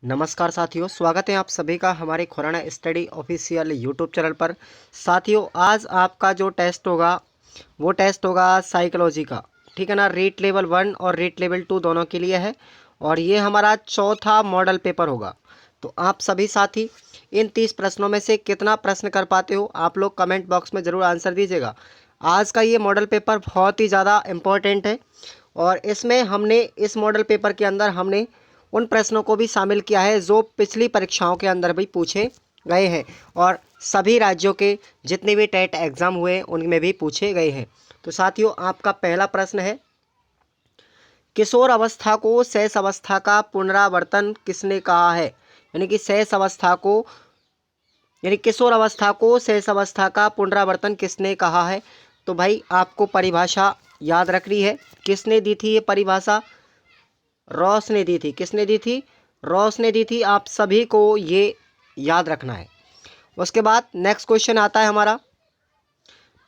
नमस्कार साथियों, स्वागत है आप सभी का हमारे Khurana study official YouTube channel पर। साथियों, आज आपका जो टेस्ट होगा वो टेस्ट होगा साइकोलॉजी का। ठीक है ना। रीट लेवल 1 और रीट लेवल 2 दोनों के लिए है और ये हमारा चौथा मॉडल पेपर होगा। तो आप सभी साथी इन 30 प्रश्नों में से कितना प्रश्न कर पाते हो आप लोग कमेंट बॉक्स में ज़रूर आंसर दीजिएगा। आज का ये मॉडल पेपर बहुत ही ज़्यादा इम्पोर्टेंट है और इसमें हमने इस मॉडल पेपर के अंदर हमने उन प्रश्नों को भी शामिल किया है जो पिछली परीक्षाओं के अंदर भी पूछे गए हैं और सभी राज्यों के जितने भी टेट एग्ज़ाम हुए उनमें भी पूछे गए हैं। तो साथियों, आपका पहला प्रश्न है, किशोर अवस्था को शैश अवस्था का पुनरावर्तन किसने कहा है? यानी कि शैश अवस्था को यानी किशोर अवस्था को शैश अवस्था का पुनरावर्तन किसने कहा है? तो भाई आपको परिभाषा याद रखनी है। किसने दी थी ये परिभाषा? रॉस ने दी थी। किसने दी थी? रॉस ने दी थी। आप सभी को ये याद रखना है। उसके बाद नेक्स्ट क्वेश्चन आता है हमारा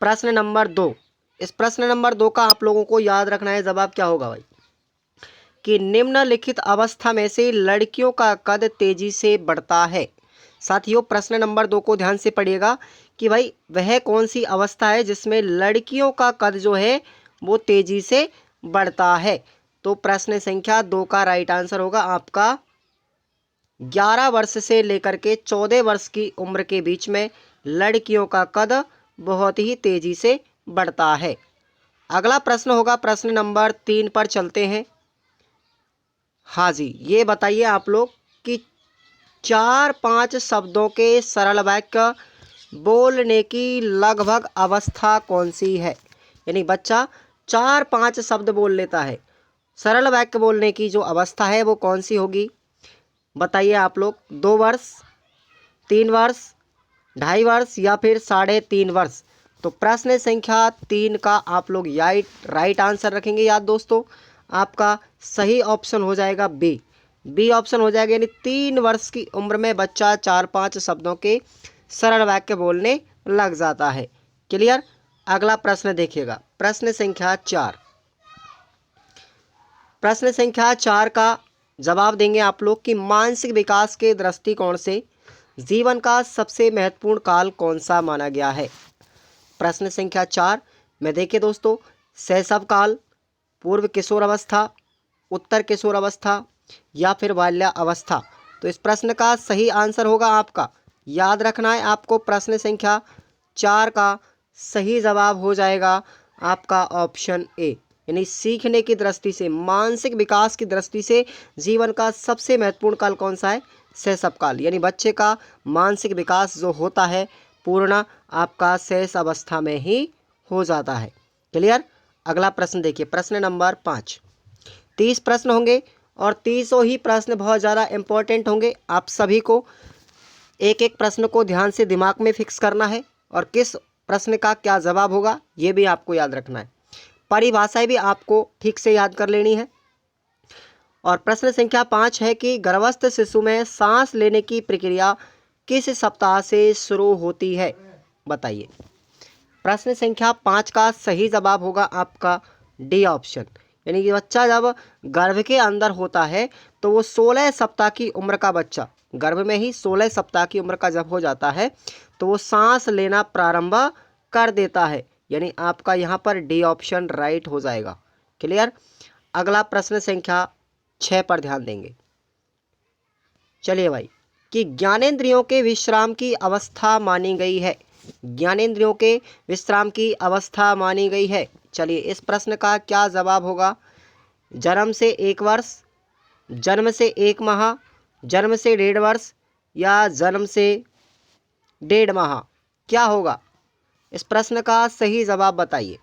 प्रश्न नंबर 2। इस प्रश्न नंबर 2 का आप लोगों को याद रखना है जवाब क्या होगा भाई, कि निम्नलिखित अवस्था में से लड़कियों का कद तेजी से बढ़ता है। साथियों, प्रश्न नंबर 2 को ध्यान से पढ़िएगा कि भाई वह कौन सी अवस्था है जिसमें लड़कियों का कद जो है वो तेजी से बढ़ता है। तो प्रश्न संख्या 2 का राइट आंसर होगा आपका 11 वर्ष से लेकर के 14 वर्ष की उम्र के बीच में लड़कियों का कद बहुत ही तेजी से बढ़ता है। अगला प्रश्न होगा प्रश्न नंबर 3 पर चलते हैं। हाँ जी, ये बताइए आप लोग कि 4-5 शब्दों के सरल वाक्य बोलने की लगभग अवस्था कौन सी है? यानी बच्चा 4-5 शब्द बोल लेता है, सरल वाक्य बोलने की जो अवस्था है वो कौन सी होगी? बताइए आप लोग। 2 वर्ष, 3 वर्ष, 2.5 वर्ष या फिर 3.5 वर्ष? तो प्रश्न संख्या 3 का आप लोग राइट आंसर रखेंगे याद दोस्तों। आपका सही ऑप्शन हो जाएगा बी। बी ऑप्शन हो जाएगा, यानी 3 वर्ष की उम्र में बच्चा 4-5 शब्दों के सरल वाक्य बोलने लग जाता है। क्लियर। अगला प्रश्न देखिएगा, प्रश्न संख्या 4। प्रश्न संख्या 4 का जवाब देंगे आप लोग कि मानसिक विकास के दृष्टिकोण से जीवन का सबसे महत्वपूर्ण काल कौन सा माना गया है? प्रश्न संख्या 4 में देखिए दोस्तों, शैशव काल, पूर्व किशोर अवस्था, उत्तर किशोर अवस्था या फिर बाल्या अवस्था? तो इस प्रश्न का सही आंसर होगा आपका, याद रखना है आपको, प्रश्न संख्या 4 का सही जवाब हो जाएगा आपका ऑप्शन ए। यानी सीखने की दृष्टि से, मानसिक विकास की दृष्टि से जीवन का सबसे महत्वपूर्ण काल कौन सा है? शैशव काल। यानी बच्चे का मानसिक विकास जो होता है पूर्ण आपका शैश अवस्था में ही हो जाता है। क्लियर। अगला प्रश्न देखिए, प्रश्न नंबर 5। 30 प्रश्न होंगे और 30 ही प्रश्न बहुत ज़्यादा इंपॉर्टेंट होंगे। आप सभी को एक एक प्रश्न को ध्यान से दिमाग में फिक्स करना है और किस प्रश्न का क्या जवाब होगा ये भी आपको याद रखना है। परिभाषाएं भी आपको ठीक से याद कर लेनी है। और प्रश्न संख्या 5 है कि गर्भस्थ शिशु में सांस लेने की प्रक्रिया किस सप्ताह से शुरू होती है? बताइए। प्रश्न संख्या 5 का सही जवाब होगा आपका डी ऑप्शन। यानी कि बच्चा जब गर्भ के अंदर होता है तो वो 16 सप्ताह की उम्र का बच्चा, गर्भ में ही 16 सप्ताह की उम्र का जब हो जाता है तो वो सांस लेना प्रारंभ कर देता है। यानी आपका यहाँ पर डी ऑप्शन राइट हो जाएगा। क्लियर। अगला प्रश्न संख्या 6 पर ध्यान देंगे। चलिए भाई, कि ज्ञानेंद्रियों के विश्राम की अवस्था मानी गई है। ज्ञानेंद्रियों के विश्राम की अवस्था मानी गई है। चलिए, इस प्रश्न का क्या जवाब होगा? जन्म से 1 वर्ष, जन्म से 1 माह, जन्म से 1.5 वर्ष या जन्म से 1.5 माह? क्या होगा? इस प्रश्न का सही जवाब बताइए।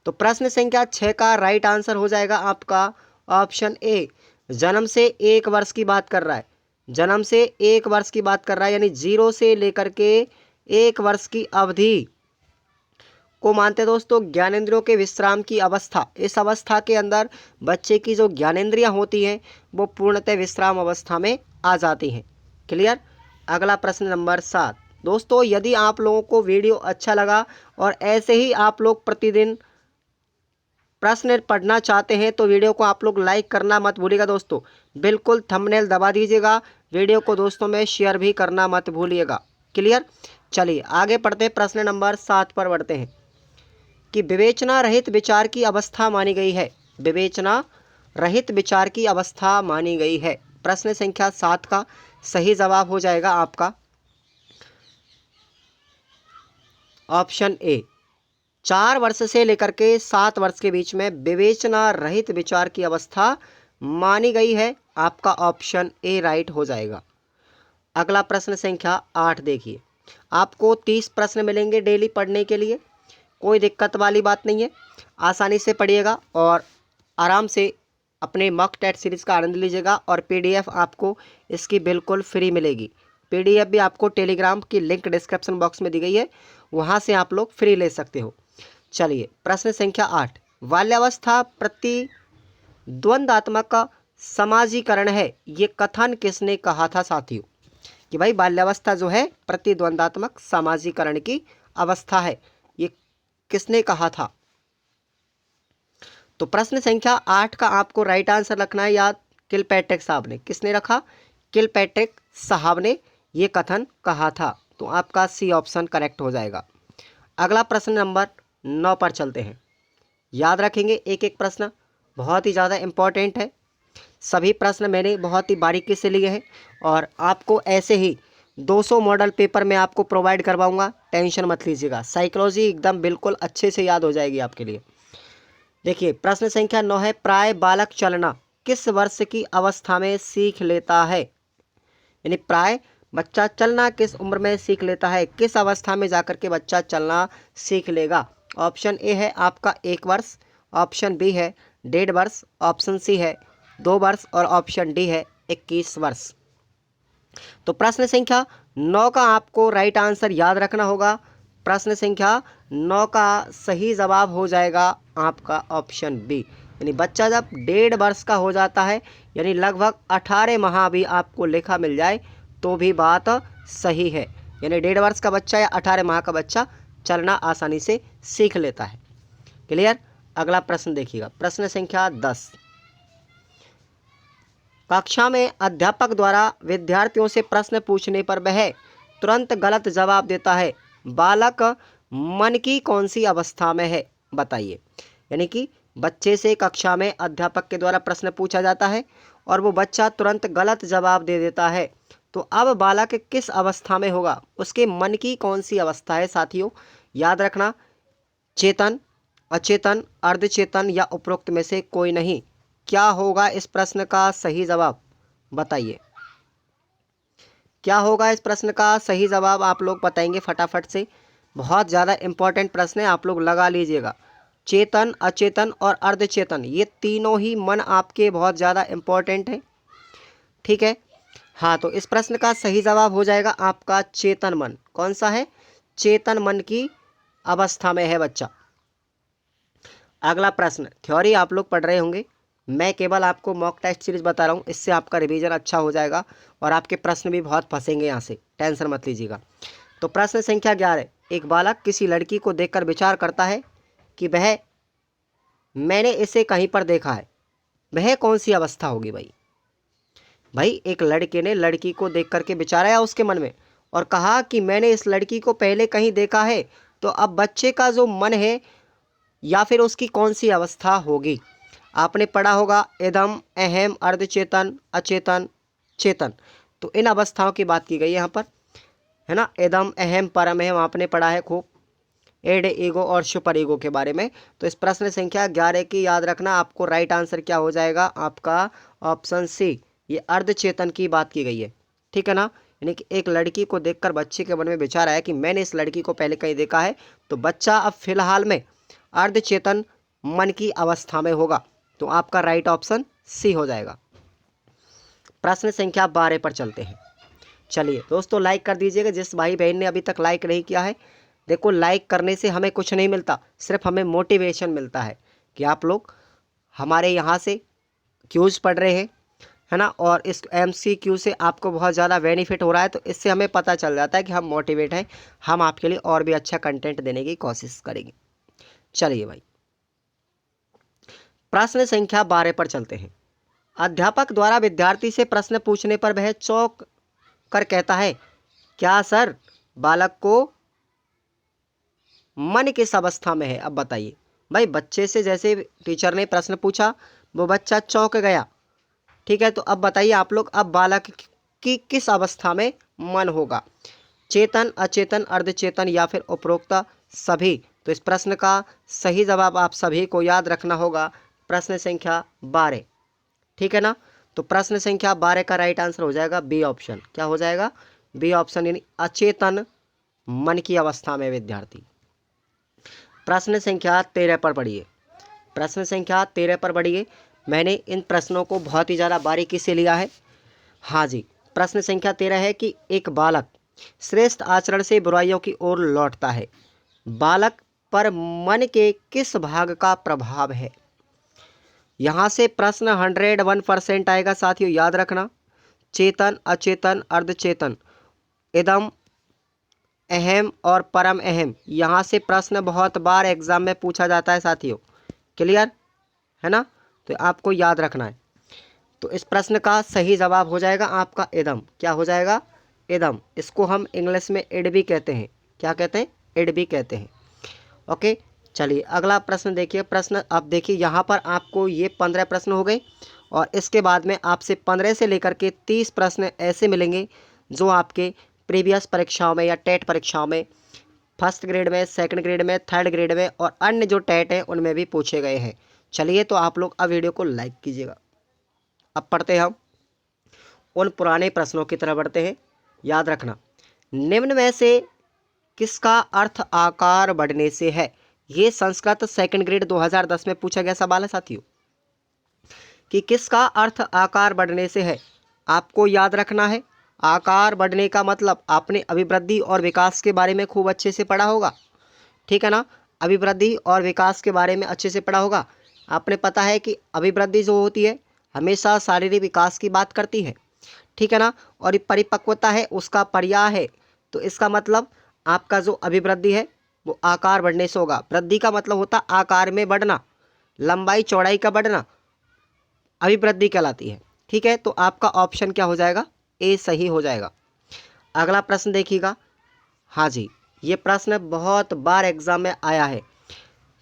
तो प्रश्न संख्या 6 का राइट आंसर हो जाएगा आपका ऑप्शन ए। जन्म से 1 वर्ष की बात कर रहा है, जन्म से 1 वर्ष की बात कर रहा है, यानी 0 से लेकर के 1 वर्ष की अवधि को मानते हैं दोस्तों ज्ञानेंद्रियों के विश्राम की अवस्था। इस अवस्था के अंदर बच्चे की जो ज्ञानेंद्रियां होती हैं वो पूर्णतः विश्राम अवस्था में आ जाती हैं। क्लियर। अगला प्रश्न नंबर 7। दोस्तों, यदि आप लोगों को वीडियो अच्छा लगा और ऐसे ही आप लोग प्रतिदिन प्रश्न पढ़ना चाहते हैं तो वीडियो को आप लोग लाइक करना मत भूलिएगा दोस्तों, बिल्कुल थंबनेल दबा दीजिएगा, वीडियो को दोस्तों में शेयर भी करना मत भूलिएगा। क्लियर। चलिए आगे पढ़ते हैं, प्रश्न नंबर 7 पर बढ़ते हैं कि विवेचना रहित विचार की अवस्था मानी गई है। विवेचना रहित विचार की अवस्था मानी गई है। प्रश्न संख्या 7 का सही जवाब हो जाएगा आपका ऑप्शन ए। 4 वर्ष से लेकर के 7 वर्ष के बीच में विवेचना रहित विचार की अवस्था मानी गई है। आपका ऑप्शन ए राइट हो जाएगा। अगला प्रश्न संख्या 8 देखिए, आपको 30 प्रश्न मिलेंगे डेली पढ़ने के लिए, कोई दिक्कत वाली बात नहीं है, आसानी से पढ़िएगा और आराम से अपने मॉक टेस्ट सीरीज़ का आनंद लीजिएगा। और पीडीएफ आपको इसकी बिल्कुल फ्री मिलेगी। पीडीएफ भी आपको टेलीग्राम की लिंक डिस्क्रिप्शन बॉक्स में दी गई है, वहाँ से आप लोग फ्री ले सकते हो। चलिए प्रश्न संख्या 8, बाल्यावस्था प्रतिद्वंदात्मक का समाजीकरण है, ये कथन किसने कहा था साथियों? कि भाई बाल्यावस्था जो है प्रतिद्वंदात्मक समाजीकरण की अवस्था है, ये किसने कहा था? तो प्रश्न संख्या 8 का आपको राइट आंसर रखना है याद, किलपैट्रिक साहब ने। किसने रखा? किलपैट्रिक साहब ने ये कथन कहा था। तो आपका सी ऑप्शन करेक्ट हो जाएगा। अगला प्रश्न नंबर 9 पर चलते हैं। याद रखेंगे एक एक प्रश्न, बहुत ही ज़्यादा इम्पॉर्टेंट है। सभी प्रश्न मैंने बहुत ही बारीकी से लिए हैं और आपको ऐसे ही 200 मॉडल पेपर में आपको प्रोवाइड करवाऊंगा, टेंशन मत लीजिएगा। साइकोलॉजी एकदम बिल्कुल अच्छे से याद हो जाएगी आपके लिए। देखिए प्रश्न संख्या 9 है, प्राय बालक चलना किस वर्ष की अवस्था में सीख लेता है? यानी प्राय बच्चा चलना किस उम्र में सीख लेता है, किस अवस्था में जाकर के बच्चा चलना सीख लेगा? ऑप्शन ए है आपका 1 वर्ष, ऑप्शन बी है 1.5 वर्ष, ऑप्शन सी है 2 वर्ष और ऑप्शन डी है 21 वर्ष। तो प्रश्न संख्या 9 का आपको राइट आंसर याद रखना होगा। प्रश्न संख्या 9 का सही जवाब हो जाएगा आपका ऑप्शन बी। यानी बच्चा जब 1.5 वर्ष का हो जाता है, यानी लगभग 18 माह भी आपको लेखा मिल जाए तो भी बात सही है। यानी 1.5 वर्ष का बच्चा या 18 माह का बच्चा चलना आसानी से सीख लेता है। क्लियर। अगला प्रश्न देखिएगा, प्रश्न संख्या 10, कक्षा में अध्यापक द्वारा विद्यार्थियों से प्रश्न पूछने पर वह तुरंत गलत जवाब देता है, बालक मन की कौन सी अवस्था में है? बताइए। यानी कि बच्चे से कक्षा में अध्यापक के द्वारा प्रश्न पूछा जाता है और वो बच्चा तुरंत गलत जवाब दे देता है, तो अब बालक किस अवस्था में होगा? उसके मन की कौन सी अवस्था है साथियों? याद रखना, चेतन, अचेतन, अर्धचेतन या उपरोक्त में से कोई नहीं। क्या होगा इस प्रश्न का सही जवाब? बताइए, क्या होगा इस प्रश्न का सही जवाब? आप लोग बताएंगे फटाफट से। बहुत ज़्यादा इंपॉर्टेंट प्रश्न है, आप लोग लगा लीजिएगा। चेतन, अचेतन और अर्धचेतन, ये तीनों ही मन आपके बहुत ज़्यादा इंपॉर्टेंट है। ठीक है, हाँ, तो इस प्रश्न का सही जवाब हो जाएगा आपका चेतन मन। कौन सा है? चेतन मन की अवस्था में है बच्चा। अगला प्रश्न, थ्योरी आप लोग पढ़ रहे होंगे, मैं केवल आपको मॉक टेस्ट सीरीज बता रहा हूँ, इससे आपका रिवीजन अच्छा हो जाएगा और आपके प्रश्न भी बहुत फंसेंगे यहाँ से, टेंशन मत लीजिएगा। तो प्रश्न संख्या 11, एक बालक किसी लड़की को देखकर विचार करता है कि वह मैंने इसे कहीं पर देखा है, वह कौन सी अवस्था होगी? भाई एक लड़के ने लड़की को देख करके विचार आया उसके मन में और कहा कि मैंने इस लड़की को पहले कहीं देखा है, तो अब बच्चे का जो मन है या फिर उसकी कौन सी अवस्था होगी? आपने पढ़ा होगा इदम, अहम, अर्धचेतन, अचेतन, चेतन। तो इन अवस्थाओं की बात की गई है यहाँ पर, है ना। इदम, अहम, परम अहम आपने पढ़ा है खूब, एड ईगो और सुपर ईगो के बारे में। तो इस प्रश्न संख्या 11 की याद रखना, आपको राइट आंसर क्या हो जाएगा? आपका ऑप्शन सी, ये अर्धचेतन की बात की गई है। ठीक है ना। यानी कि एक लड़की को देखकर बच्चे के मन में विचार आया कि मैंने इस लड़की को पहले कहीं देखा है, तो बच्चा अब फिलहाल में अर्धचेतन मन की अवस्था में होगा। तो आपका राइट ऑप्शन सी हो जाएगा। प्रश्न संख्या 12 पर चलते हैं। चलिए दोस्तों, लाइक कर दीजिएगा जिस भाई बहन ने अभी तक लाइक नहीं किया है। देखो, लाइक करने से हमें कुछ नहीं मिलता, सिर्फ हमें मोटिवेशन मिलता है कि आप लोग हमारे यहाँ से क्यूज़ पढ़ रहे हैं, है ना, और इस MCQ से आपको बहुत ज़्यादा बेनिफिट हो रहा है। तो इससे हमें पता चल जाता है कि हम मोटिवेट हैं, हम आपके लिए और भी अच्छा कंटेंट देने की कोशिश करेंगे। चलिए भाई, प्रश्न संख्या 12 पर चलते हैं। अध्यापक द्वारा विद्यार्थी से प्रश्न पूछने पर वह चौंक कर कहता है, क्या सर, बालक को मन किस अवस्था में है? अब बताइए भाई, बच्चे से जैसे टीचर ने प्रश्न पूछा वो बच्चा चौंक गया, ठीक है। तो अब बताइए आप लोग, अब बालक की किस अवस्था में मन होगा? चेतन, अचेतन, अर्धचेतन या फिर उपरोक्त सभी? तो इस प्रश्न का सही जवाब आप सभी को याद रखना होगा, प्रश्न संख्या 12, ठीक है ना। तो प्रश्न संख्या 12 का राइट आंसर हो जाएगा बी ऑप्शन। क्या हो जाएगा? बी ऑप्शन, यानी अचेतन मन की अवस्था में विद्यार्थी। प्रश्न संख्या 13 पर पढ़िए। प्रश्न संख्या 13 पर बढ़िए। मैंने इन प्रश्नों को बहुत ही ज़्यादा बारीकी से लिया है। हाँ जी, प्रश्न संख्या 13 है कि एक बालक श्रेष्ठ आचरण से बुराइयों की ओर लौटता है, बालक पर मन के किस भाग का प्रभाव है? यहाँ से प्रश्न 101% आएगा साथियों, याद रखना। चेतन, अचेतन, अर्धचेतन, इदम, अहम और परम अहम, यहाँ से प्रश्न बहुत बार एग्जाम में पूछा जाता है साथियों। क्लियर है ना? तो आपको याद रखना है। तो इस प्रश्न का सही जवाब हो जाएगा आपका इदम। क्या हो जाएगा? इदम। इसको हम इंग्लिश में इड भी कहते हैं। क्या कहते हैं? इड भी कहते हैं। ओके, चलिए अगला प्रश्न देखिए। प्रश्न अब देखिए, यहाँ पर आपको ये 15 प्रश्न हो गए और इसके बाद में आपसे 15 से लेकर के 30 प्रश्न ऐसे मिलेंगे जो आपके प्रीवियस परीक्षाओं में या टेट परीक्षाओं में फर्स्ट ग्रेड में, सेकंड ग्रेड में, थर्ड ग्रेड में और अन्य जो टेट हैं उनमें भी पूछे गए हैं। चलिए, तो आप लोग अब वीडियो को लाइक कीजिएगा। अब पढ़ते हैं हम उन पुराने प्रश्नों की तरफ बढ़ते हैं। याद रखना, निम्न में से किसका अर्थ आकार बढ़ने से है? ये संस्कृत सेकंड ग्रेड 2010 में पूछा गया सवाल है साथियों, कि किसका अर्थ आकार बढ़ने से है। आपको याद रखना है, आकार बढ़ने का मतलब आपने अभिवृद्धि और विकास के बारे में खूब अच्छे से पढ़ा होगा, ठीक है ना। अभिवृद्धि और विकास के बारे में अच्छे से पढ़ा होगा। आपने पता है कि अभिवृद्धि जो होती है हमेशा शारीरिक विकास की बात करती है, ठीक है ना। और ये परिपक्वता है उसका पर्याय है। तो इसका मतलब आपका जो अभिवृद्धि है वो आकार बढ़ने से होगा। वृद्धि का मतलब होता आकार में बढ़ना, लंबाई चौड़ाई का बढ़ना, अभिवृद्धि कहलाती है, ठीक है। तो आपका ऑप्शन क्या हो जाएगा? ए सही हो जाएगा। अगला प्रश्न देखिएगा। हाँ जी, ये प्रश्न बहुत बार एग्जाम में आया है,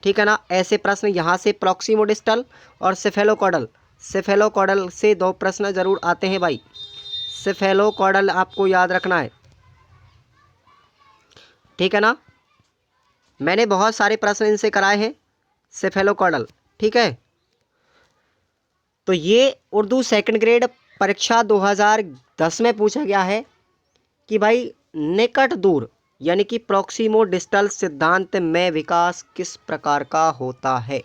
ठीक है ना। ऐसे प्रश्न यहाँ से प्रॉक्सिमोडिस्टल और सेफेलोकॉडल, सेफेलोकॉडल से 2 प्रश्न जरूर आते हैं भाई। सेफेलोकॉडल आपको याद रखना है, ठीक है ना। मैंने बहुत सारे प्रश्न इनसे कराए हैं, सेफेलोकॉडल, ठीक है। तो ये उर्दू सेकंड ग्रेड परीक्षा 2010 में पूछा गया है कि भाई निकट दूर यानी कि प्रॉक्सिमो डिस्टल सिद्धांत में विकास किस प्रकार का होता है?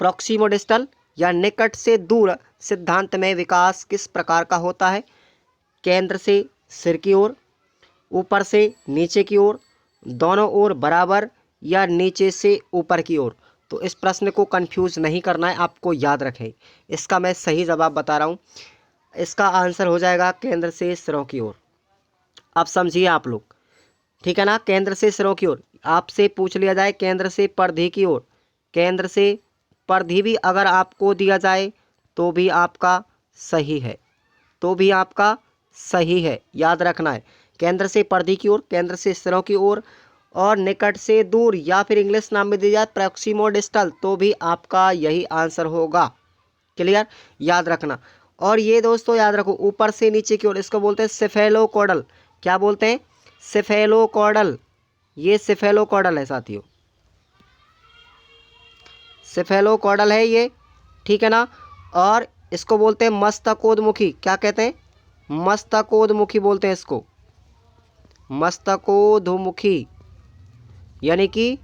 प्रॉक्सिमो डिस्टल या निकट से दूर सिद्धांत में विकास किस प्रकार का होता है? केंद्र से सिर की ओर, ऊपर से नीचे की ओर, दोनों ओर बराबर या नीचे से ऊपर की ओर? तो इस प्रश्न को कंफ्यूज नहीं करना है, आपको याद रखें। इसका मैं सही जवाब बता रहा हूँ। इसका आंसर हो जाएगा केंद्र से सिरों की ओर। अब समझिए आप लोग, ठीक है ना। केंद्र से सिरों की ओर, आपसे पूछ लिया जाए केंद्र से परिधि की ओर, केंद्र से परिधि भी अगर आपको दिया जाए तो भी आपका सही है, तो भी आपका सही है। याद रखना है, केंद्र से परिधि की ओर, केंद्र से सिरों की ओर और निकट से दूर, या फिर इंग्लिश नाम में दी जाए प्रॉक्सिमो डिस्टल, तो भी आपका यही आंसर होगा। क्लियर? याद रखना। और ये दोस्तों याद रखो, ऊपर से नीचे की ओर, इसको बोलते हैं सेफेलोकॉडल। क्या बोलते हैं? सेफेलोकॉडल। ये सेफेलोकॉडल है साथियों, सेफेलोकॉडल है ये, ठीक है ना। और इसको बोलते हैं मस्तकोद्मुखी। क्या कहते हैं? मस्तकोद्मुखी बोलते हैं इसको, मस्तकोद्मुखी, यानी कि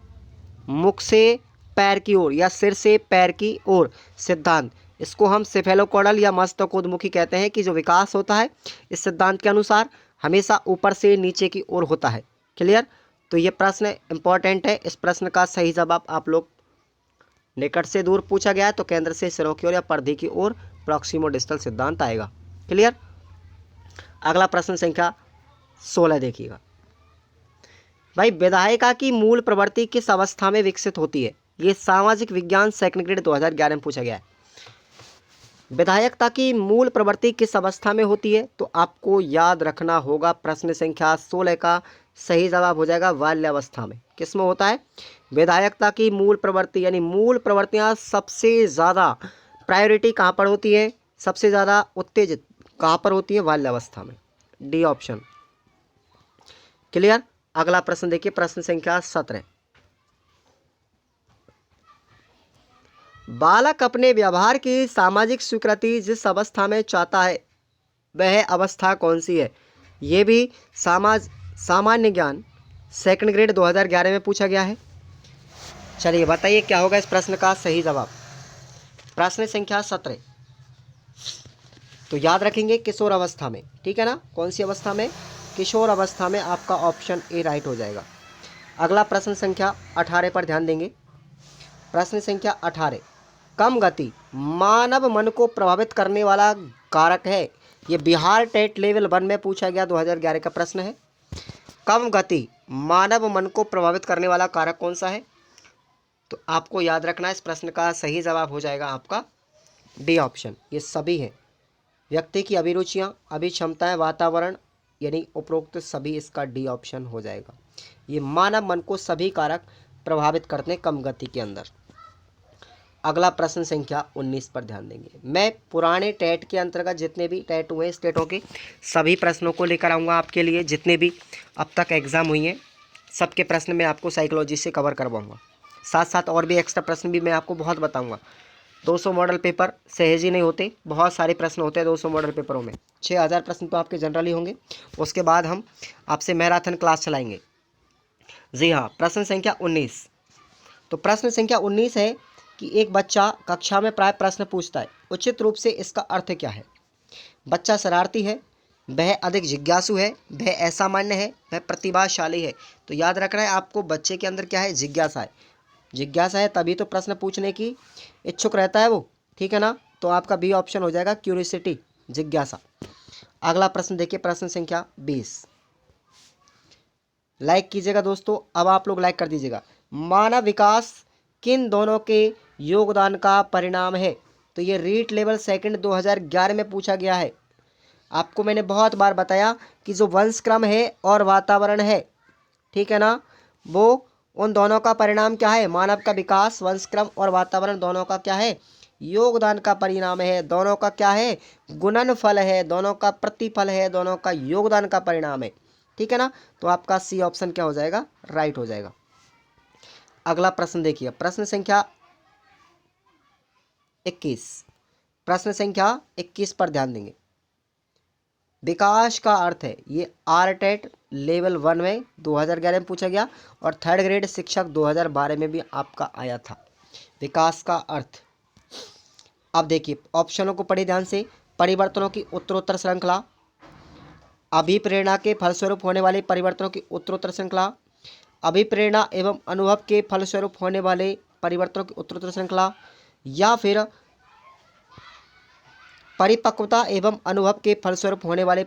मुख से पैर की ओर या सिर से पैर की ओर सिद्धांत। इसको हम सेफेलोकॉडल या मस्तकोद्मुखी कहते हैं कि जो विकास होता है इस सिद्धांत के अनुसार हमेशा ऊपर से नीचे की ओर होता है। क्लियर? तो ये प्रश्न इंपॉर्टेंट है। इस प्रश्न का सही जवाब आप लोग, निकट से दूर पूछा गया है तो केंद्र से सिरों की ओर या परिधि की ओर प्रॉक्सिमो डिस्टल सिद्धांत आएगा। क्लियर? अगला प्रश्न संख्या 16 देखिएगा। भाई, विधायिका की मूल प्रवृत्ति किस अवस्था में विकसित होती है? ये सामाजिक विज्ञान सेकंड ग्रेड 2011 में पूछा गया है। विधायकता की मूल प्रवृत्ति किस अवस्था में होती है? तो आपको याद रखना होगा प्रश्न संख्या 16 का सही जवाब हो जाएगा बाल्यावस्था में। किस में होता है? विधायकता की मूल प्रवृत्ति यानी मूल प्रवृत्तियां सबसे ज़्यादा प्रायोरिटी कहाँ पर होती है, सबसे ज़्यादा उत्तेजित कहाँ पर होती है? बाल्यावस्था में। D option. क्लियर। अगला प्रश्न देखिए, प्रश्न संख्या 17। बालक अपने व्यवहार की सामाजिक स्वीकृति जिस अवस्था में चाहता है वह अवस्था कौन सी है? ये भी सामान्य ज्ञान सेकंड ग्रेड 2011 में पूछा गया है। चलिए बताइए क्या होगा इस प्रश्न का सही जवाब। प्रश्न संख्या 17। तो याद रखेंगे किशोर अवस्था में, ठीक है ना। कौन सी अवस्था में? किशोर अवस्था में। आपका ऑप्शन ए राइट हो जाएगा। अगला प्रश्न संख्या 18 पर ध्यान देंगे। प्रश्न संख्या 18। कम गति मानव मन को प्रभावित करने वाला कारक है। ये बिहार टेट लेवल 1 में पूछा गया 2011 का प्रश्न है। कम गति मानव मन को प्रभावित करने वाला कारक कौन सा है? तो आपको याद रखना है इस प्रश्न का सही जवाब हो जाएगा आपका डी ऑप्शन। ये सभी हैं। व्यक्ति की अभिरुचियां, अभिक्षमताएं, वातावरण यानी उपरोक्त सभी, इसका डी ऑप्शन हो जाएगा। ये मानव मन को सभी कारक प्रभावित करते हैं कम गति के अंदर। अगला प्रश्न संख्या 19 पर ध्यान देंगे। मैं पुराने टेट के अंतर्गत जितने भी टेट हुए स्टेटों के सभी प्रश्नों को लेकर आऊँगा आपके लिए। जितने भी अब तक एग्ज़ाम हुई हैं सबके प्रश्न मैं आपको साइकोलॉजी से कवर करवाऊँगा। साथ साथ और भी एक्स्ट्रा प्रश्न भी मैं आपको बहुत बताऊँगा। 200 मॉडल पेपर सहज ही नहीं होते, बहुत सारे प्रश्न होते हैं 200 मॉडल पेपरों में। 6000 प्रश्न तो आपके जनरली होंगे। उसके बाद हम आपसे मैराथन क्लास चलाएँगे। जी हाँ, प्रश्न संख्या 19। तो प्रश्न संख्या 19 है कि एक बच्चा कक्षा में प्राय प्रश्न पूछता है, उचित रूप से इसका अर्थ क्या है? बच्चा शरारती है, वह अधिक जिज्ञासु है, वह असामान्य है, वह प्रतिभाशाली है। तो याद रखना है आपको बच्चे के अंदर क्या है? जिज्ञासा है। जिज्ञासा है तभी तो प्रश्न पूछने की इच्छुक रहता है वो, ठीक है ना। तो आपका बी ऑप्शन हो जाएगा क्यूरियोसिटी, जिज्ञासा। अगला प्रश्न देखिए, प्रश्न संख्या 20। लाइक कीजिएगा दोस्तों, अब आप लोग लाइक कर दीजिएगा। मानव विकास किन दोनों के योगदान का परिणाम है? तो ये रीट लेवल सेकंड 2011 में पूछा गया है। आपको मैंने बहुत बार बताया कि जो वंशक्रम है और वातावरण है, ठीक है ना, वो उन दोनों का परिणाम क्या है? मानव का विकास वंशक्रम और वातावरण दोनों का क्या है? योगदान का परिणाम है। दोनों का क्या है? गुणनफल है, दोनों का प्रतिफल है, दोनों का योगदान का परिणाम है, ठीक है ना। तो आपका सी ऑप्शन क्या हो जाएगा? राइट हो जाएगा। अगला प्रश्न देखिए, प्रश्न संख्या 21। प्रश्न संख्या 21 पर ध्यान देंगे। विकास का अर्थ है, ये आर टेट लेवल 1 में 2011 में पूछा गया और थर्ड ग्रेड शिक्षक 2012 में भी आपका आया था। विकास का अर्थ, अब देखिए ऑप्शनों को पढ़िए ध्यान से। परिवर्तनों की उत्तरोत्तर श्रृंखला, अभिप्रेरणा के फलस्वरूप होने वाले परिवर्तनों की उत्तरोत्तर श्रृंखला, अभिप्रेरणा एवं अनुभव के फलस्वरूप होने वाले परिवर्तनों की उत्तरोत्तर श्रृंखला, या फिर परिपक्वता एवं अनुभव के फलस्वरूप होने वाले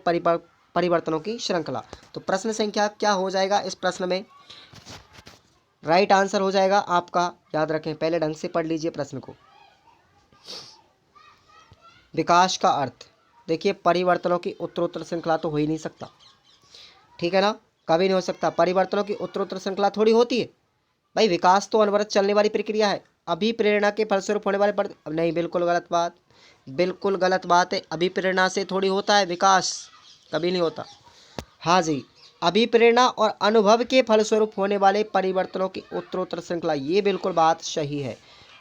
परिवर्तनों की श्रृंखला। तो प्रश्न संख्या क्या हो जाएगा इस प्रश्न में? राइट आंसर हो जाएगा आपका, याद रखें, पहले ढंग से पढ़ लीजिए प्रश्न को। विकास का अर्थ देखिए, परिवर्तनों की उत्तरोत्तर श्रृंखला तो हो ही नहीं सकता, ठीक है ना, कभी नहीं हो सकता। परिवर्तनों की उत्तरोत्तर श्रृंखला थोड़ी होती है भाई, विकास तो अनवरत चलने वाली प्रक्रिया है। अभिप्रेरणा के फलस्वरूप होने वाले नहीं, बिल्कुल गलत बात, बिल्कुल गलत बात है। अभिप्रेरणा से थोड़ी होता है विकास, कभी नहीं होता। हाँ जी, अभिप्रेरणा और अनुभव के फलस्वरूप होने वाले परिवर्तनों की उत्तरोत्तर श्रृंखला, ये बिल्कुल बात सही है।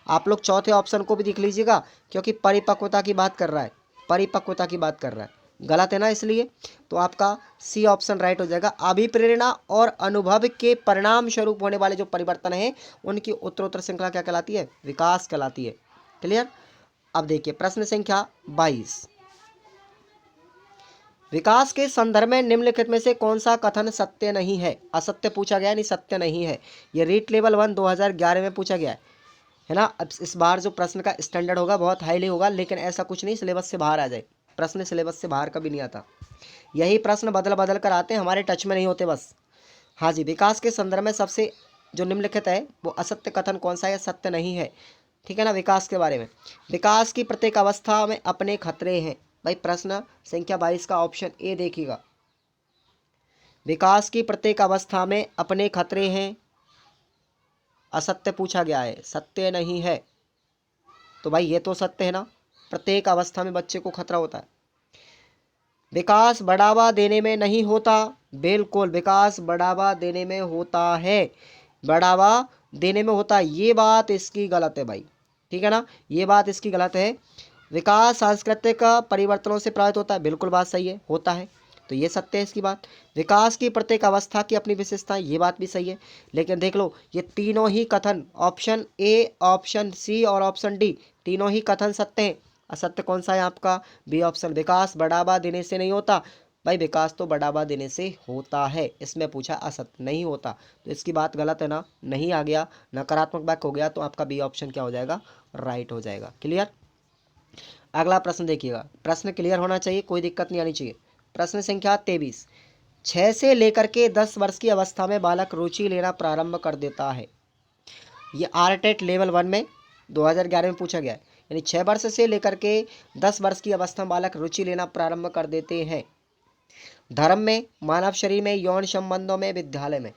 आप लोग चौथे ऑप्शन को भी देख लीजिएगा, क्योंकि परिपक्वता की बात कर रहा है, परिपक्वता की बात कर रहा है, गलत है ना, इसलिए। तो आपका सी ऑप्शन राइट हो जाएगा। अभिप्रेरणा और अनुभव के परिणाम स्वरूप होने वाले जो परिवर्तन है उनकी उत्तरोत्तर श्रृंखला क्या कहलाती है? विकास कहलाती है। क्लियर। अब देखिए प्रश्न संख्या 22। विकास के संदर्भ में निम्नलिखित में से कौन सा कथन सत्य नहीं है? असत्य पूछा गया, नहीं सत्य नहीं है। ये रीट लेवल 1 2011 में पूछा गया है ना। अब इस बार जो प्रश्न का स्टैंडर्ड होगा बहुत हाईली होगा, लेकिन ऐसा कुछ नहीं सिलेबस से बाहर आ जाए। प्रश्न सिलेबस से बाहर कभी नहीं आता, यही प्रश्न बदल बदल कर आते हैं, हमारे टच में नहीं होते बस। हाँ जी, विकास के संदर्भ में सबसे जो निम्नलिखित है वो असत्य कथन कौन सा है, सत्य नहीं है। ठीक है ना। विकास के बारे में, विकास की प्रत्येक अवस्था में अपने खतरे हैं। भाई प्रश्न संख्या 22 का ऑप्शन ए देखिएगा, विकास की प्रत्येक अवस्था में अपने खतरे हैं, असत्य पूछा गया है, सत्य नहीं है। तो भाई ये तो सत्य है ना, प्रत्येक अवस्था में बच्चे को खतरा होता है। विकास बढ़ावा देने में नहीं होता, बिल्कुल विकास बढ़ावा देने में होता है, बढ़ावा देने में होता है, ये बात इसकी गलत है भाई। ठीक है ना, ये बात इसकी गलत है। विकास सांस्कृतिक परिवर्तनों से प्रभावित होता है, बिल्कुल बात सही है, होता है, तो ये सत्य है इसकी बात। विकास की प्रत्येक अवस्था की अपनी विशेषताएं, ये बात भी सही है। लेकिन देख लो ये तीनों ही कथन, ऑप्शन ए, ऑप्शन सी और ऑप्शन डी, तीनों ही कथन सत्य हैं। असत्य कौन सा है आपका, बी ऑप्शन, विकास बढ़ावा देने से नहीं होता। भाई विकास तो बढ़ावा देने से होता है, इसमें पूछा असत्य नहीं होता, तो इसकी बात गलत है ना, नहीं आ गया, नकारात्मक वाक्य हो गया, तो आपका बी ऑप्शन क्या हो जाएगा, राइट हो जाएगा। क्लियर। अगला प्रश्न देखिएगा, प्रश्न क्लियर होना चाहिए, कोई दिक्कत नहीं आनी चाहिए। प्रश्न संख्या 23, 6 से लेकर के 10 वर्ष की अवस्था में बालक रुचि लेना प्रारंभ कर देता है। ये आरटेट लेवल 1 में 2011 में पूछा गया है, यानी 6 वर्ष से लेकर के 10 वर्ष की अवस्था में बालक रुचि लेना प्रारंभ कर देते हैं। धर्म में, मानव शरीर में, यौन संबंधों में, विद्यालय में।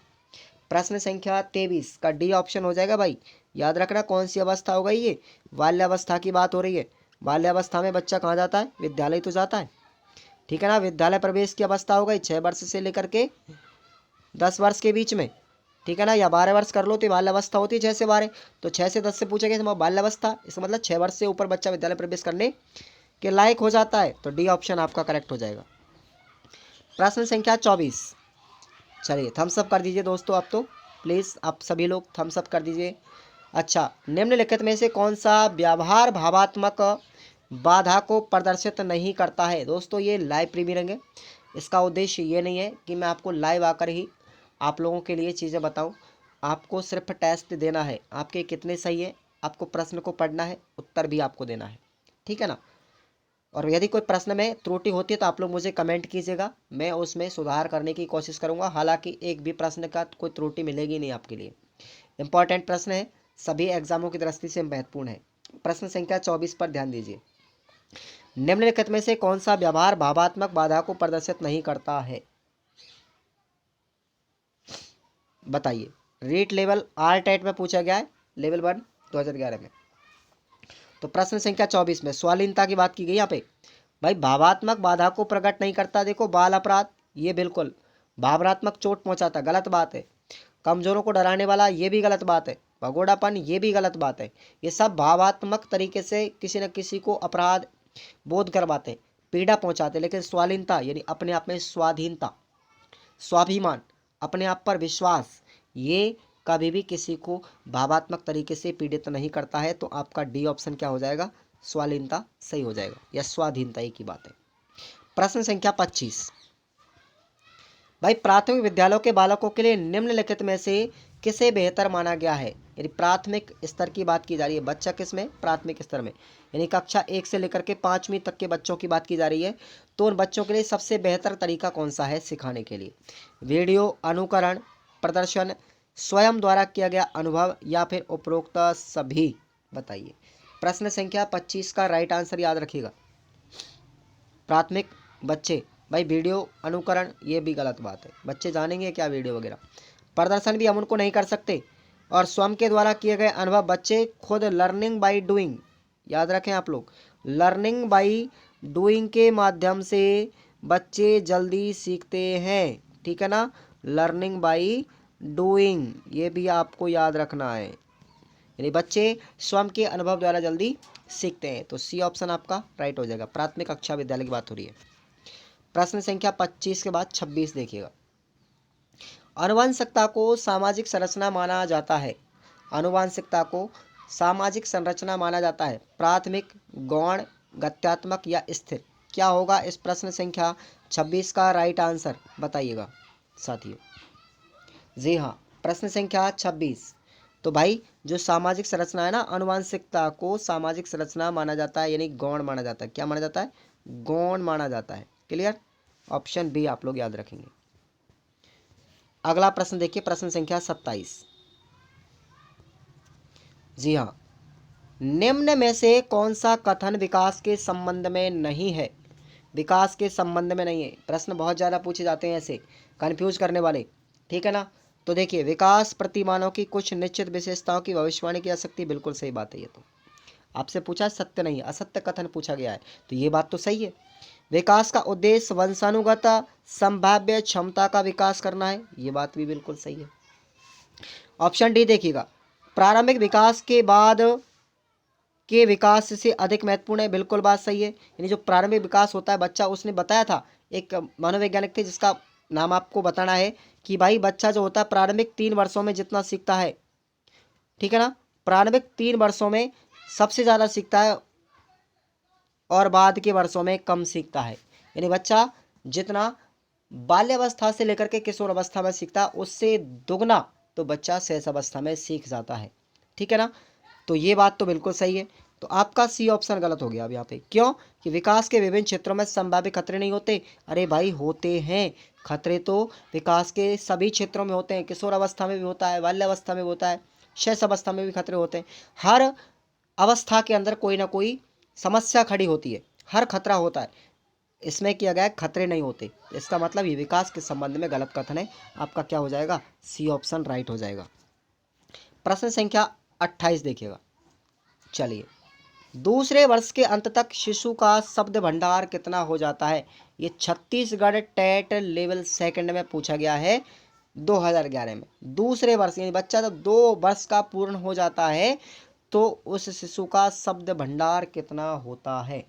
प्रश्न संख्या 23 का डी ऑप्शन हो जाएगा भाई। याद रखना कौन सी अवस्था हो गई, ये बाल्यावस्था की बात हो रही है। बाल्यावस्था में बच्चा कहाँ जाता है, विद्यालय तो जाता है। ठीक है ना, विद्यालय प्रवेश की अवस्था हो गई 6 वर्ष से लेकर के 10 वर्ष के बीच में। ठीक है ना, या 12 वर्ष कर लो तो बाल्यावस्था होती है 6 से 12, तो 6 से 10 से पूछेगा तो बाल्यावस्था, इसका मतलब 6 वर्ष से ऊपर बच्चा विद्यालय प्रवेश करने के लायक हो जाता है, तो डी ऑप्शन आपका करेक्ट हो जाएगा। प्रश्न संख्या 24, चलिए थम्स अप कर दीजिए दोस्तों, आप तो प्लीज़ आप सभी लोग थम्स अप कर दीजिए। अच्छा, निम्नलिखित में से कौन सा व्यवहार भावात्मक बाधा को प्रदर्शित नहीं करता है। दोस्तों ये लाइव प्रीमियरिंग है, इसका उद्देश्य ये नहीं है कि मैं आपको लाइव आकर ही आप लोगों के लिए चीज़ें बताऊं, आपको सिर्फ टेस्ट देना है, आपके कितने सही है, आपको प्रश्न को पढ़ना है, उत्तर भी आपको देना है। ठीक है ना, और यदि कोई प्रश्न में त्रुटि होती है तो आप लोग मुझे कमेंट कीजिएगा, मैं उसमें सुधार करने की कोशिश करूंगा। हालांकि एक भी प्रश्न का कोई त्रुटि मिलेगी नहीं आपके लिए, इंपॉर्टेंट प्रश्न है, सभी एग्जामों की दृष्टि से महत्वपूर्ण है। प्रश्न संख्या 24 पर ध्यान दीजिए, निम्नलिखित में से कौन सा व्यवहार भावात्मक बाधा को प्रदर्शित नहीं करता है, बताइए। रीट लेवल आर टेट में पूछा गया है, लेवल 1 2011 में। तो प्रश्न संख्या 24 में स्वालीनता की बात की गई यहाँ पे। भाई भावात्मक बाधा को प्रकट नहीं करता, देखो बाल अपराध ये बिल्कुल भावनात्मक चोट पहुंचाता, गलत बात है। कमजोरों को डराने वाला ये भी गलत बात है, भगोड़ापन ये भी गलत बात है। ये सब भावात्मक तरीके से किसी न किसी को अपराध बोध करवाते, पीड़ा पहुंचाते। लेकिन स्वालीनता यानी अपने आप में स्वाधीनता, स्वाभिमान, अपने आप पर विश्वास, ये कभी भी किसी को भावात्मक तरीके से पीड़ित नहीं करता है। तो आपका डी ऑप्शन क्या हो जाएगा, स्वाधीनता सही हो जाएगा, या स्वाधीनता एक ही बात है। प्रश्न संख्या 25, भाई प्राथमिक विद्यालयों के बालकों के लिए निम्नलिखित में से किसे बेहतर माना गया है। यदि प्राथमिक स्तर की बात की जा रही है, बच्चा किस में, प्राथमिक स्तर में, यानी कक्षा 1 से लेकर के 5वीं तक के बच्चों की बात की जा रही है, तो उन बच्चों के लिए सबसे बेहतर तरीका कौन सा है सिखाने के लिए। वीडियो, अनुकरण, प्रदर्शन, स्वयं द्वारा किया गया अनुभव, या फिर उपरोक्त सभी, बताइए। प्रश्न संख्या 25 का राइट आंसर याद रखिएगा, प्राथमिक बच्चे। भाई वीडियो, अनुकरण ये भी गलत बात है, बच्चे जानेंगे क्या वीडियो वगैरह। प्रदर्शन भी हम उनको नहीं कर सकते, और स्वयं के द्वारा किए गए अनुभव, बच्चे खुद लर्निंग बाय डूइंग, याद रखें आप लोग, लर्निंग बाय डूइंग के माध्यम से बच्चे जल्दी सीखते हैं। ठीक है ना, लर्निंग बाय डूइंग ये भी आपको याद रखना है, यानी बच्चे स्वयं के अनुभव द्वारा जल्दी सीखते हैं। तो सी ऑप्शन आपका राइट हो जाएगा, प्राथमिक कक्षा विद्यालय की बात हो रही है। प्रश्न संख्या 25 के बाद 26 देखिएगा, आनुवंशिकता को सामाजिक संरचना माना जाता है। आनुवंशिकता को सामाजिक संरचना माना जाता है, प्राथमिक, गौण, गत्यात्मक या स्थिर। क्या होगा इस प्रश्न संख्या 26 का राइट आंसर, बताइएगा साथियों। जी हाँ, प्रश्न संख्या 26, तो भाई जो सामाजिक संरचना है ना, आनुवंशिकता को सामाजिक संरचना माना जाता है, यानी गौण माना जाता है। क्या माना जाता है, गौण माना जाता है। क्लियर, ऑप्शन बी आप लोग याद रखेंगे। अगला प्रश्न देखिए, प्रश्न संख्या 27, जी हाँ, निम्न में से कौन सा कथन विकास के संबंध में नहीं है? विकास के संबंध में नहीं है। प्रश्न बहुत ज़्यादा पूछे जाते हैं ऐसे कंफ्यूज करने वाले, ठीक है ना। तो देखिए, विकास प्रतिमानों की कुछ निश्चित विशेषताओं की भविष्यवाणी की जा सकती है, बिल्कुल सही बात है। ये तो आपसे पूछा, सत्य नहीं, असत्य कथन पूछा गया है, तो ये बात तो सही है। विकास का उद्देश्य वंशानुगत संभाव्य क्षमता का विकास करना है, ये बात भी बिल्कुल सही है। ऑप्शन डी देखिएगा, प्रारंभिक विकास के बाद के विकास से अधिक महत्वपूर्ण है, बिल्कुल बात सही है। यानी जो प्रारंभिक विकास होता है बच्चा, उसने बताया था, एक मनोवैज्ञानिक थे जिसका नाम आपको बताना है कि भाई बच्चा जो होता है प्रारंभिक 3 वर्षों में जितना सीखता है, ठीक है ना, प्रारंभिक 3 वर्षों में सबसे ज़्यादा सीखता है और बाद के वर्षों में कम सीखता है। यानी बच्चा जितना बाल्यावस्था से लेकर के किशोर अवस्था में सीखता है, उससे दुगना तो बच्चा शेष अवस्था में सीख जाता है, ठीक है ना। तो ये बात तो बिल्कुल सही है। तो आपका सी ऑप्शन गलत हो गया अब यहाँ पे। क्यों? कि विकास के विभिन्न क्षेत्रों में संभाव्य खतरे नहीं होते। अरे भाई होते हैं खतरे, तो विकास के सभी क्षेत्रों में होते हैं। किशोर अवस्था में भी होता है, बाल्यावस्था में भी होता है, शेष अवस्था में भी खतरे होते हैं। हर अवस्था के अंदर कोई ना कोई समस्या खड़ी होती है, हर खतरा होता है। इसमें किया गया है खतरे नहीं होते, इसका मतलब ये विकास के संबंध में गलत कथन है। आपका क्या हो जाएगा? सी ऑप्शन राइट हो जाएगा। प्रश्न संख्या 28 देखिएगा। चलिए, दूसरे वर्ष के अंत तक शिशु का शब्द भंडार कितना हो जाता है? ये छत्तीसगढ़ टेट लेवल सेकंड में पूछा गया है 2011 में। दूसरे वर्ष यानी बच्चा जब 2 वर्ष का पूर्ण हो जाता है तो उस शिशु का शब्द भंडार कितना होता है?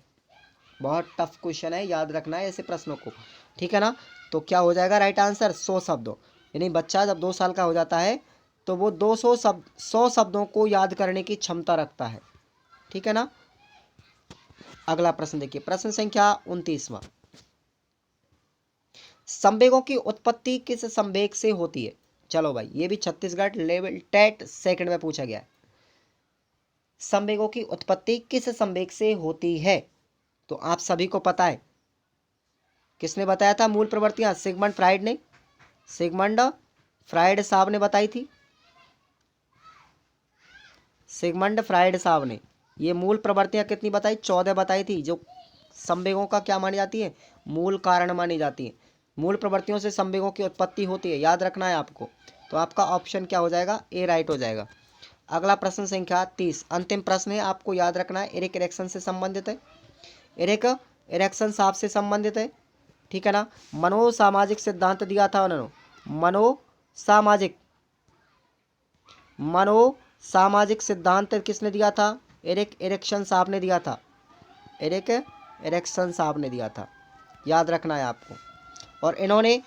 बहुत टफ क्वेश्चन है, याद रखना है ऐसे प्रश्नों को, ठीक है ना। तो क्या हो जाएगा राइट आंसर? 100 शब्दों। यानी बच्चा जब 2 साल का हो जाता है तो वो 100 शब्दों को याद करने की क्षमता रखता है, ठीक है ना। अगला प्रश्न देखिए, प्रश्न संख्या 29वां। संवेगों की उत्पत्ति किस संवेग से होती है? चलो भाई, ये भी छत्तीसगढ़ लेवल टेट सेकंड में पूछा गया है। संवेगों की उत्पत्ति किस संवेग से होती है? तो आप सभी को पता है, किसने बताया था मूल प्रवृत्तियां? सिगमंड फ्राइड ने, सिगमंड फ्राइड साहब ने बताई थी, सिगमंड फ्राइड साहब ने ये मूल प्रवृत्तियां कितनी बताई? 14 बताई थी, जो संवेगों का क्या मानी जाती है? मूल कारण मानी जाती है। मूल प्रवृत्तियों से संवेगों की उत्पत्ति होती है, याद रखना है आपको। तो आपका ऑप्शन क्या हो जाएगा? ए राइट हो जाएगा। अगला प्रश्न संख्या 30, अंतिम प्रश्न है, आपको याद रखना है, एरिक एरिक्सन से संबंधित है, एरिक एरिक्सन साहब से संबंधित है, ठीक है ना। मनोसामाजिक सिद्धांत दिया था उन्होंने, मनोसामाजिक मनोसामाजिक सिद्धांत किसने दिया था? एरिक एरिक्सन साहब ने दिया था, एरिक एरिक्सन साहब ने दिया था, याद रखना है आपको। और इन्होंने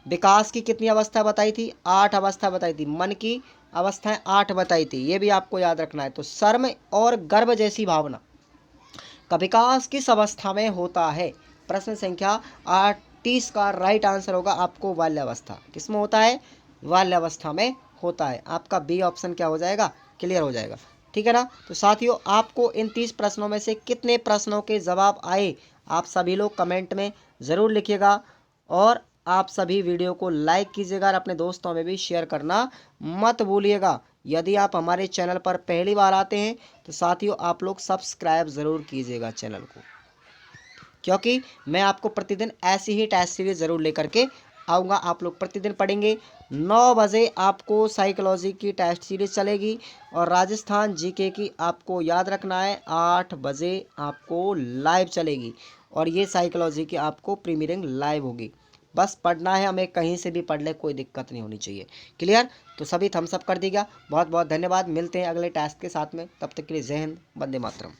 विकास की कितनी अवस्था बताई थी? 8 अवस्था बताई थी, मन की अवस्थाएं 8 बताई थी, ये भी आपको याद रखना है। तो शर्म और गर्व जैसी भावना का विकास किस अवस्था में होता है? प्रश्न संख्या 38 का राइट आंसर होगा आपको बाल्यावस्था। किसमें होता है? बाल्यावस्था में होता है। आपका बी ऑप्शन क्या हो जाएगा? क्लियर हो जाएगा, ठीक है ना। तो साथियों, आपको इन 30 प्रश्नों में से कितने प्रश्नों के जवाब आए, आप सभी लोग कमेंट में ज़रूर लिखिएगा। और आप सभी वीडियो को लाइक कीजिएगा और अपने दोस्तों में भी शेयर करना मत भूलिएगा। यदि आप हमारे चैनल पर पहली बार आते हैं तो साथियों आप लोग सब्सक्राइब ज़रूर कीजिएगा चैनल को, क्योंकि मैं आपको प्रतिदिन ऐसी ही टेस्ट सीरीज ज़रूर लेकर के आऊँगा। आप लोग प्रतिदिन पढ़ेंगे। 9 बजे आपको साइकोलॉजी की टेस्ट सीरीज चलेगी और राजस्थान जीके की आपको याद रखना है 8 बजे आपको लाइव चलेगी। और ये साइकोलॉजी की आपको प्रीमियरिंग लाइव होगी। बस पढ़ना है हमें, कहीं से भी पढ़ ले, कोई दिक्कत नहीं होनी चाहिए। क्लियर? तो सभी थम्स अप कर दीजिएगा। बहुत बहुत धन्यवाद। मिलते हैं अगले टेस्ट के साथ में, तब तक के लिए जय हिंद, वंदे मातरम।